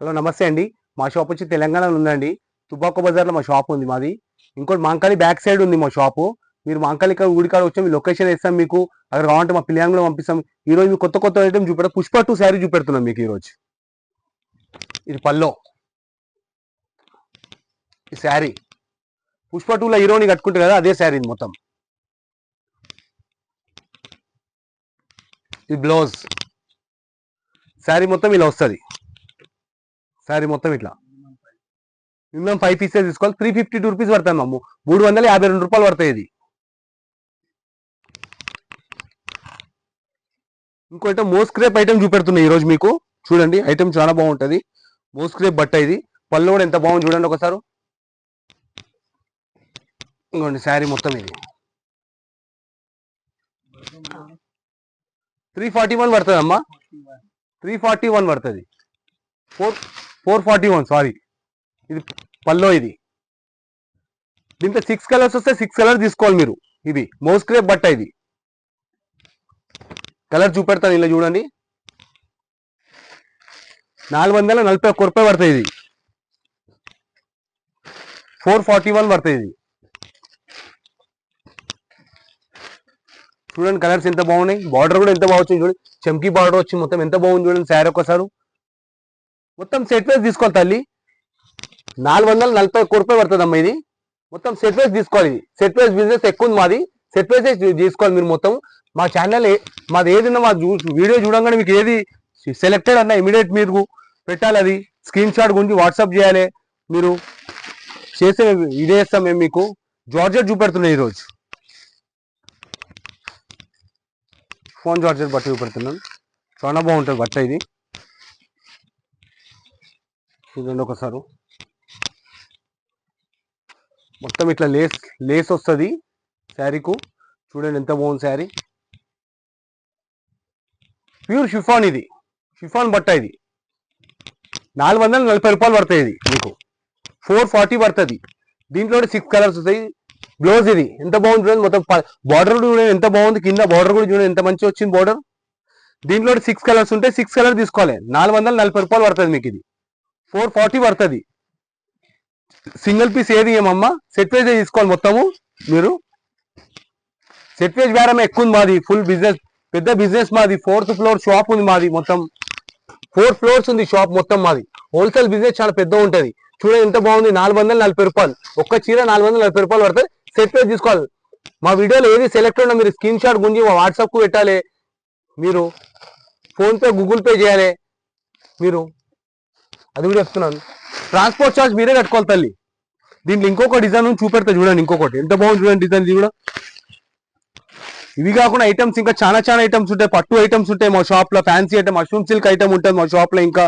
Hello నమస్తే అండి. మా షాప్ వచ్చి తెలంగాణలో ఉందండి. తుబాకో బజార్లో మా షాప్ ఉంది మాది. ఇంకోటి మాంకాళి బ్యాక్ సైడ్ ఉంది మా షాపు. మీరు మాంకాళి ఊడికాడ వచ్చి మీ లొకేషన్ వేస్తాం, మీకు అక్కడ కావాలంటే మా పిల్లలు కూడా పంపిస్తాం. ఈ రోజు మీకు కొత్త కొత్త ఐటమ్ చూపెడతాం. పుష్ప 2 శారీ చూపెడుతున్నాం మీకు ఈరోజు. ఇది పల్లో, ఈ శారీ పుష్ప 2లో హీరోని కట్టుకుంటారు కదా, అదే శారీ మొత్తం. ఇది బ్లౌజ్. శారీ మొత్తం ఇలా వస్తుంది. శారీ మొత్తం ఇట్లా మినిమం 5 పీసెస్ తీసుకోవాలి. 352 రూపీస్ పడుతుంది అమ్ము. 352 రూపాయలు పడతాయి ఇది. ఇంకో ఐటమ్ మోస్క్రేప్ ఐటమ్ చూపెడుతున్నాయి ఈరోజు మీకు. చూడండి, ఐటమ్ చాలా బాగుంటుంది. మోస్క్రేప్ బట్ట ఇది. పళ్ళు కూడా ఎంత బాగుంది చూడండి ఒకసారి. ఇంకోండి శారీ మొత్తం ఇది 341 పడుతుంది అమ్మా. 341 పడుతుంది. 441 సారీ. ఇది పల్లో. ఇది దీంట్లో 6 కలర్స్ వస్తే 6 కలర్ తీసుకోవాలి మీరు. ఇది మోస్క్రేప్ బట్ట. ఇది కలర్ చూపెడతాను, ఇలా చూడండి. 441 రూపాయలు పడుతుంది. ఇది 441 పడుతుంది. ఇది చూడండి, కలర్స్ ఎంత బాగున్నాయి. బార్డర్ కూడా ఎంత బాగుంది చూడండి. చమ్కీ బార్డర్ వచ్చి మొత్తం ఎంత బాగుంది చూడండి. శారీ ఒకసారి మొత్తం సెట్ వైజ్ తీసుకోవాలి తల్లి. 441 రూపాయలు పడుతుంది అమ్మా. ఇది మొత్తం సెట్ వైజ్ తీసుకోవాలి. ఇది సెట్ వైజ్ బిజినెస్ ఎక్కువ ఉంది మాది. సెట్ వైజ్ తీసుకోవాలి మీరు మొత్తం. మా ఛానల్ మాది ఏదైనా మా వీడియో చూడంగానే మీకు ఏది సెలెక్టెడ్ అన్న ఇమీడియట్ మీరు పెట్టాలి. అది స్క్రీన్ షాట్ గురించి వాట్సాప్ చేయాలి. మీరు చేసే ఇదే చేస్తాం మేము మీకు. జార్జెట్ చూపెడుతున్నాయి ఈరోజు. ఫోన్ జార్జెట్ బట్ట చూపెడుతున్నాను. చాలా బాగుంటుంది బట్ట ఇది. చూడండి ఒకసారి. మొత్తం ఇట్లా లేస్ వస్తుంది శారీకు. చూడండి ఎంత బాగుంది శారీ. Pure chiffon. ఇది షిఫాన్ బట్ట. ఇది 440 రూపాయలు పడుతుంది. ఇది మీకు 440 పడుతుంది. దీంట్లో 6 కలర్స్ వస్తాయి. బ్లౌజ్ ఇది ఎంత బాగుంది చూడండి. మొత్తం బార్డర్ కూడా చూడండి ఎంత బాగుంది. కింద బార్డర్ కూడా చూడండి ఎంత మంచిగా వచ్చింది బార్డర్. దీంట్లో 6 కలర్స్ ఉంటాయి. 6 కలర్ తీసుకోవాలి. 440 రూపాయలు పడుతుంది మీకు. ఇది 440 పడుతుంది. సింగిల్ పీస్ ఏది ఏమమ్మా, సెట్ వైజ్ తీసుకోవాలి మొత్తము మీరు. సెట్ వైజ్ బేరమే ఎక్కువ ఉంది మాది. ఫుల్ బిజినెస్, పెద్ద బిజినెస్ మాది. 4th ఫ్లోర్ షాప్ ఉంది మాది. మొత్తం 4 ఫ్లోర్స్ ఉంది షాప్ మొత్తం మాది. హోల్సేల్ బిజినెస్ చాలా పెద్ద ఉంటుంది. చూడండి ఎంత బాగుంది. 440 రూపాయలు. ఒక్క చీర 440 రూపాయలు పడుతుంది. సెట్ వైజ్ తీసుకోవాలి. మా వీడియోలో ఏది సెలెక్ట్ ఉన్నా మీరు స్క్రీన్ షాట్ గుంజి మా వాట్సాప్కు పెట్టాలి. మీరు ఫోన్పే గూగుల్ పే చేయాలి. మీరు అది కూడా చెప్తున్నాను. ట్రాన్స్పోర్ట్ ఛార్జ్ మీరే కట్టుకోవాలి తల్లి. దీంట్లో ఇంకొక డిజైన్ చూపెడతా చూడండి. ఇంకొకటి ఎంత బాగుంది చూడండి డిజైన్. ఇది కూడా. ఇవి కాకుండా ఐటమ్స్ ఇంకా చాలా చాలా ఐటమ్స్ ఉంటాయి. పట్టు ఐటమ్స్ ఉంటాయి మా షాప్ లో. Fancy item, mushroom silk item ఉంటుంది మా షాప్ లో. ఇంకా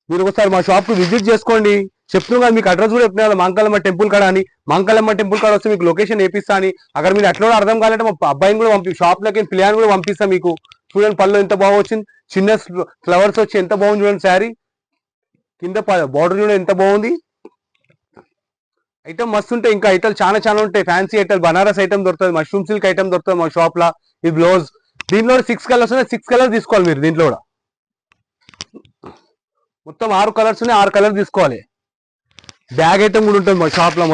మీరు ఒకసారి మా షాప్ కు విజిట్ చేసుకోండి. చెప్తున్నా మీకు అడ్రస్ కూడా చెప్తున్నా, మాంకాలమ్మ టెంపుల్ కాడ అని. మాంకాలమ్మ టెంపుల్ కాడ వస్తే మీకు లొకేషన్ వేపిస్తా అని. అక్కడ మీరు అట్లా కూడా అర్థం కావాలంటే మా అబ్బాయిని కూడా షాప్ లోకి పిల్లని కూడా పంపిస్తా మీకు. చూడండి పళ్ళు ఎంత బాగా వచ్చింది. చిన్న ఫ్లవర్స్ వచ్చి ఎంత బాగుంది చూడండి శారీ. కింద బార్డర్ చూడండి ఎంత బాగుంది. ఐటమ్ మస్తు ఉంటాయి. ఇంకా ఐటమ్ చాలా చాలా ఉంటాయి. ఫ్యాన్సీ ఐటమ్, బనారస్ ఐటమ్ దొరుకుతుంది. మష్రూమ్ సిల్క్ ఐటమ్ దొరుకుతుంది మా షాప్ లో. ఈ బ్లౌజ్ దీంట్లో 6 కలర్స్ ఉన్నాయి. 6 కలర్ తీసుకోవాలి మీరు. దీంట్లో కూడా మొత్తం 6 కలర్స్ ఉన్నాయి. 6 కలర్ తీసుకోవాలి. బ్యాగ్ ఐటమ్ కూడా ఉంటుంది మా షాప్ లో.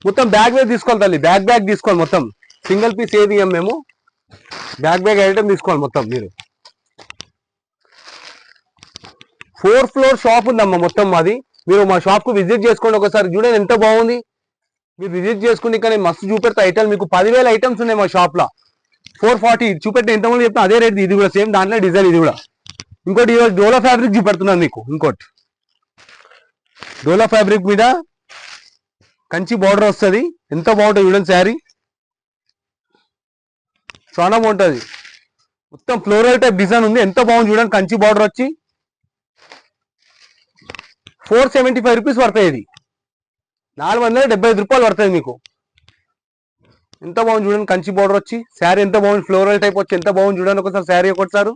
మొత్తం బ్యాగ్ మీద తీసుకోవాలి తల్లి. బ్యాగ్ తీసుకోవాలి మొత్తం. సింగిల్ పీస్ ఏది మేము బ్యాగ్ ఐటమ్ తీసుకోవాలి మొత్తం మీరు. 4 ఫ్లోర్ షాప్ ఉందమ్మా మొత్తం మాది. మీరు మా షాప్ కు విజిట్ చేసుకోండి ఒకసారి. చూడండి ఎంత బాగుంది. మీరు విజిట్ చేసుకుని ఇక్కడ మస్తు చూపెడతా ఐటమ్ మీకు. 10,000 ఐటమ్స్ ఉన్నాయి మా షాప్ లో. 440 చూపెట్టి ఎంతమంది చెప్తా అదే రేట్. ఇది కూడా సేమ్ దాంట్లో డిజైన్. ఇది కూడా ఇంకోటి ఈరోజు డోలా ఫ్యాబ్రిక్ చూపెడుతున్నాను మీకు. ఇంకోటి డోలా ఫ్యాబ్రిక్ మీద కంచి బార్డర్ వస్తుంది. ఎంత బాగుంటుంది చూడండి శారీ. చాలా బాగుంటుంది. మొత్తం ఫ్లోరల్ టైప్ డిజైన్ ఉంది. ఎంత బాగుంది చూడండి. కంచి బార్డర్ వచ్చి 475 రూపీస్ పడుతుంది. ఇది 475 రూపాయలు పడుతుంది మీకు. ఎంత బాగుంది చూడండి. కంచి బార్డర్ వచ్చి శారీ ఎంత బాగుంది. ఫ్లోరల్ టైప్ వచ్చి ఎంత బాగుంది చూడండి ఒకసారి శారీ. ఒకసారి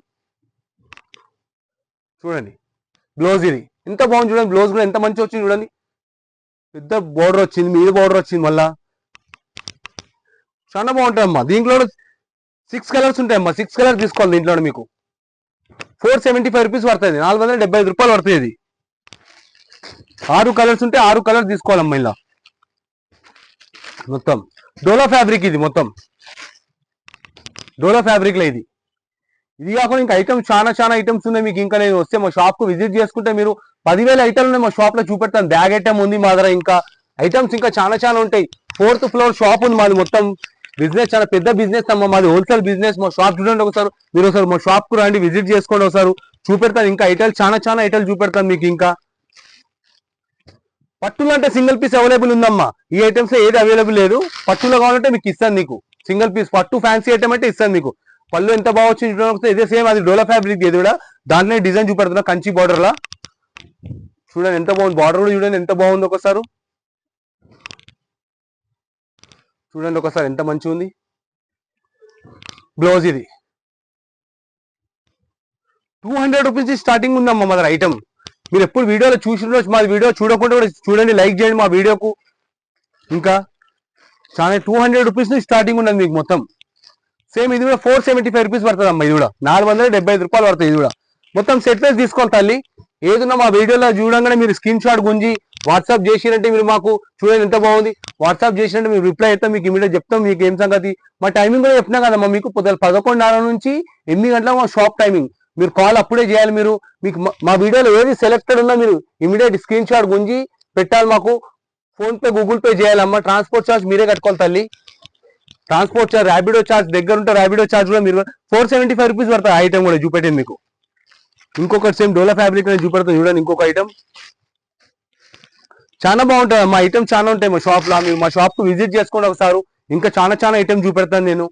చూడండి బ్లౌజ్. ఇది ఎంత బాగుంది చూడండి. బ్లౌజ్ కూడా ఎంత మంచి వచ్చింది చూడండి. పెద్ద బార్డర్ వచ్చింది. మీద బార్డర్ వచ్చింది. మళ్ళా చాలా బాగుంటుంది అమ్మా. దీంట్లో 6 కలర్స్ ఉంటాయమ్మా. 6 కలర్ తీసుకోవాలి దీంట్లో మీకు. 475 రూపీస్ పడుతుంది, 475 రూపాయలు పడుతుంది. ఇది 6 కలర్స్ ఉంటే 6 కలర్స్ తీసుకోవాలమ్మా. ఇలా మొత్తం డోలా ఫ్యాబ్రిక్, ఇది మొత్తం డోలా ఫ్యాబ్రిక్ లో ఇది కాకుండా ఇంకా ఐటమ్స్ చాలా ఐటమ్స్ ఉన్నాయి మీకు. ఇంకా నేను వస్తే మా షాప్ కు విజిట్ చేసుకుంటే మీరు 10,000 ఐటమ్లు ఉన్నాయి మా షాప్ లో చూపెడతాను. బ్యాగ్ ఐటమ్ ఉంది మా దగ్గర, ఇంకా ఐటమ్స్ ఇంకా చాలా ఉంటాయి. 4th ఫ్లోర్ షాప్ ఉంది మాది. మొత్తం బిజినెస్ చాలా పెద్ద బిజినెస్ అమ్మా మాది, హోల్సేల్ బిజినెస్. మా షాప్ చూడండి ఒకసారి, మీరు ఒకసారి మా షాప్ కు రండి, విజిట్ చేసుకోండి ఒకసారి, చూపెడతాను. ఇంకా ఐటమ్స్ చాలా ఐటమ్స్ చూపెడతాను మీకు. ఇంకా పట్టులో అంటే సింగిల్ పీస్ అవైలబుల్ ఉందమ్మా. ఈ ఐటమ్స్ లో ఏది అవైలబుల్ లేదు. పట్టులో కావాలంటే మీకు ఇస్తాను, నీకు సింగిల్ పీస్ పట్టు ఫ్యాన్సీ ఐటమ్ అంటే ఇస్తాను మీకు. పళ్ళు ఎంత బాగా వచ్చింది, ఇదే సేమ్ అది డోలా ఫ్యాబ్రిక్, ఇది కూడా దాంట్లో డిజైన్ చూపెడుతున్నా కంచి బార్డర్ లా. చూడండి ఎంత బాగుంది, బార్డర్ కూడా చూడండి ఎంత బాగుంది. ఒకసారి చూడండి ఒకసారి ఎంత మంచిగా ఉంది. బ్లౌజ్ ఇది 200 రూపీస్ స్టార్టింగ్ ఉందమ్మా మా దగ్గర ఐటమ్. మీరు ఎప్పుడు వీడియోలో చూసి మా వీడియో చూడకుండా కూడా చూడండి, లైక్ చేయండి మా వీడియోకు. ఇంకా చాలా 200 రూపీస్ నుంచి స్టార్టింగ్ ఉన్నది మీకు మొత్తం. సేమ్ ఇది కూడా 475 రూపీస్ పడుతుంది అమ్మా. ఇది కూడా 475 రూపాయలు పడుతుంది. ఇది కూడా మొత్తం సెట్ వైజ్ తీసుకోండి తల్లి. ఏదన్నా మా వీడియోలో చూడంగానే మీరు స్క్రీన్ షాట్ గుంజి వాట్సాప్ చేసినట్టే మీరు మాకు చూడండి ఎంత బాగుంది. వాట్సాప్ చేసినట్టు మీరు రిప్లై అయితే మీకు ఇమీడియట్ చెప్తాం మీకు ఏం సంగతి. మా టైమింగ్ కూడా చెప్పినా కదమ్మా మీకు, పొద్దున 11:30 నుంచి 8 గంటల మా షాప్ టైమింగ్. మీరు కాల్ అప్పుడే చేయాలి. మీరు మీకు మా వీడియోలో ఏది సెలెక్టెడ్ ఉందో మీరు ఇమీడియట్ స్క్రీన్ షాట్ గుంజి పెట్టాలి మాకు. ఫోన్ పే గూగుల్ పే చేయాలమ్మా. ట్రాన్స్పోర్ట్ ఛార్జ్ మీరే కట్టుకోవాలి తల్లి. ట్రాన్స్పోర్ట్ ఛార్జ్, ర్యాపిడో ఛార్జ్ దగ్గర ఉంటే ర్యాపిడో ఛార్జ్ కూడా మీరు 475 రూపీస్ పడుతుంది. ఐటమ్ కూడా చూపెట్టింది మీకు. ఇంకొకటి సేమ్ డోలా ఫ్యాబ్రిక్ అనేది చూపెడతాను చూడండి. ఇంకొక ఐటమ్ చాలా బాగుంటుంది మా ఐటమ్ చాలా ఉంటాయి మా షాప్ లో. మీరు మా షాప్ కు విజిట్ చేసుకోండి ఒకసారి. ఇంకా చాలా ఐటమ్ చూపెడతాను నేను.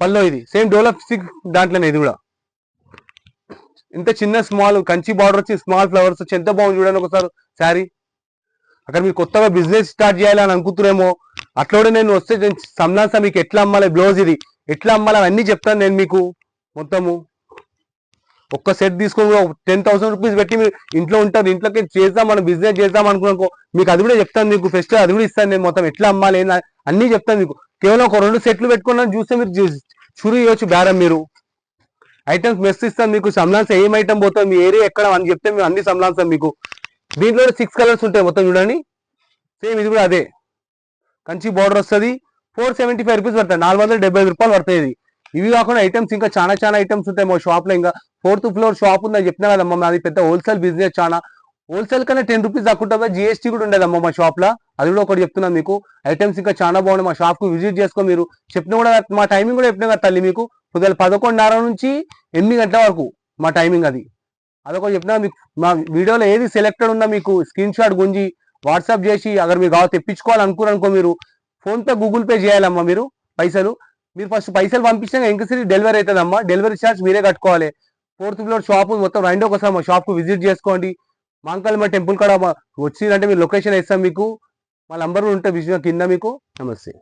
పల్లో ఇది సేమ్ డోలా సిక్ దాంట్లోనే ఇది కూడా ఇంత చిన్న స్మాల్ కంచి బార్డర్ వచ్చి స్మాల్ ఫ్లవర్స్ వచ్చి ఎంత బాగుంది చూడండి ఒకసారి శారీ. అక్కడ మీరు కొత్తగా బిజినెస్ స్టార్ట్ చేయాలని అనుకుంటున్నారేమో, అట్లా కూడా నేను వస్తే సంలాసా మీకు ఎట్లా అమ్మాలి, బ్లౌజ్ ఇది ఎట్లా అమ్మాలి అవన్నీ చెప్తాను నేను మీకు. మొత్తము ఒక్క సెట్ తీసుకొని 10,000 రూపీస్ పెట్టి మీరు ఇంట్లో ఉంటారు, ఇంట్లోకి చేద్దాం మనం బిజినెస్ చేద్దాం అనుకున్నాకో మీకు అది కూడా చెప్తాను. మీకు ఫెస్టివల్ అది కూడా ఇస్తాను నేను. మొత్తం ఎట్లా అమ్మాలి అన్ని చెప్తాను మీకు. కేవలం ఒక 2 సెట్లు పెట్టుకున్నా చూస్తే మీరు చురు చేయొచ్చు బేరం. మీరు ఐటమ్స్ మెస్ ఇస్తాను మీకు. సంలాన్స్ ఏం ఐటమ్ పోతుంది మీ ఏరియా ఎక్కడ అని చెప్తే మేము అన్ని సంలాన్సాం మీకు. దీంట్లో 6 కలర్స్ ఉంటాయి మొత్తం చూడండి. సేమ్ ఇది కూడా అదే కంచి బార్డర్ వస్తుంది. 475 రూపీస్ పడుతుంది, 475 రూపాయలు పడుతుంది. ఇవి కాకుండా ఐటమ్స్ ఇంకా చాలా ఐటమ్స్ ఉంటాయి మా షాప్ లో. ఇంకా 4th ఫ్లోర్ షాప్ ఉందని చెప్పినా కదమ్మా, అది పెద్ద హోల్సేల్ బిజినెస్. చాలా హోల్సేల్ కన్నా 10 రూపీస్ తక్కువ జిఎస్టీ కూడా ఉండేదమ్మా మా షాప్ లో. అది కూడా ఒకటి చెప్తున్నాను మీకు. ఐటమ్స్ ఇంకా చాలా బాగున్నాయి. మా షాప్ కు విజిట్ చేసుకో. మీరు చెప్పిన కూడా మా టైమింగ్ కూడా చెప్పినా కదా తల్లి మీకు. పొద్దున 11:30 నుంచి 8 గంటల వరకు మా టైమింగ్ అది. అదొకటి చెప్పినా మీకు. మా వీడియోలో ఏది సెలెక్టెడ్ ఉందో మీకు స్క్రీన్ షాట్ గుంజి వాట్సాప్ చేసి అगर మీరు కావాలి తెప్పించుకోవాలనుకున్నారనుకో మీరు ఫోన్ పే గూగుల్ పే చేయాలమ్మా. మీరు మీరు ఫస్ట్ పైసలు పంపించినా ఇంకసరి డెలివరీ అవుతుందమ్మా. డెలివరీ ఛార్జ్ మీరే కట్టుకోవాలి. 4th ఫ్లోర్ షాప్ మొత్తం రండి ఒకసారి మా షాప్ కు విజిట్ చేసుకోండి. మాంకాళమ్మ టెంపుల్ కాడ వచ్చిందంటే మీరు లొకేషన్ ఇస్తాం మీకు. మా నంబర్ ఉంటే విజయం కింద మీకు. నమస్తే.